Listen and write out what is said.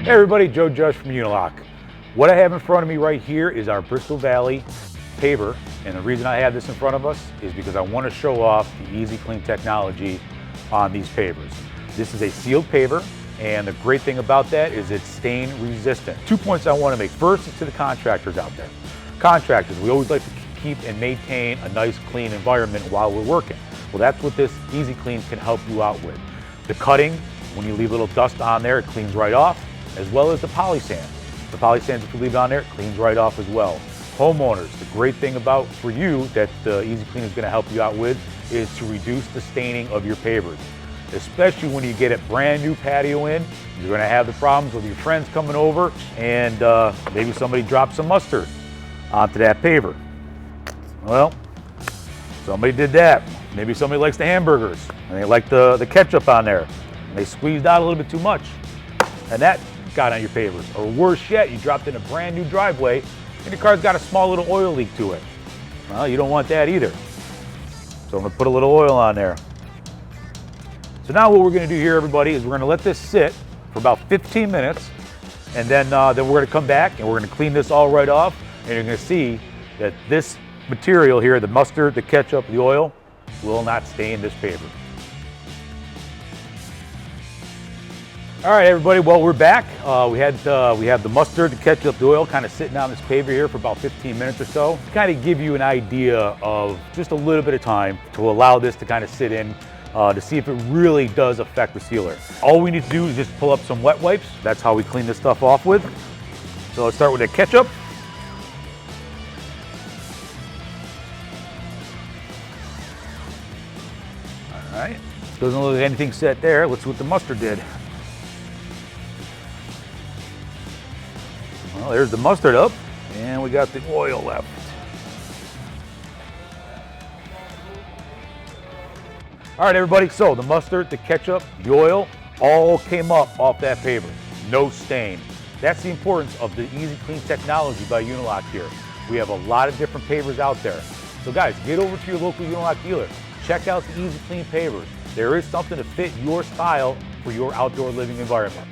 Hey everybody, Joe Judge from Unilock. What I have in front of me right here is our Bristol Valley paver, and the reason I have this in front of us is because I want to show off the EasyClean technology on these pavers. This is a sealed paver, and the great thing about that is it's stain resistant. 2 points I want to make. First is to the contractors out there. Contractors, we always like to keep and maintain a nice clean environment while we're working. Well, that's what this EasyClean can help you out with. The cutting, when you leave a little dust on there, it cleans right off, as well as the poly sand. The poly sand, if you leave it on there, it cleans right off as well. Homeowners, the great thing about for you that EasyClean is going to help you out with is to reduce the staining of your pavers. Especially when you get a brand new patio in, you're going to have the problems with your friends coming over and maybe somebody drops some mustard onto that paver. Well, somebody did that. Maybe somebody likes the hamburgers and they like the ketchup on there. And they squeezed out a little bit too much, and that got on your pavers. Or worse yet, you dropped in a brand new driveway and your car's got a small little oil leak to it. Well, you don't want that either. So I'm gonna put a little oil on there. So now what we're gonna do here, everybody, is we're gonna let this sit for about 15 minutes, and then we're gonna come back and we're gonna clean this all right off, and you're gonna see that this material here, the mustard, the ketchup, the oil, will not stain this paver. All right, everybody, well, we're back. We have the mustard, the ketchup, the oil kind of sitting on this paver here for about 15 minutes or so. To kind of give you an idea of just a little bit of time to allow this to kind of sit in to see if it really does affect the sealer. All we need to do is just pull up some wet wipes. That's how we clean this stuff off with. So let's start with the ketchup. All right, doesn't look like anything set there. Let's see what the mustard did. Well, there's the mustard up, and we got the oil left. All right, everybody, so the mustard, the ketchup, the oil, all came up off that paver. No stain. That's the importance of the EasyClean technology by Unilock here. We have a lot of different pavers out there. So guys, get over to your local Unilock dealer. Check out the EasyClean pavers. There is something to fit your style for your outdoor living environment.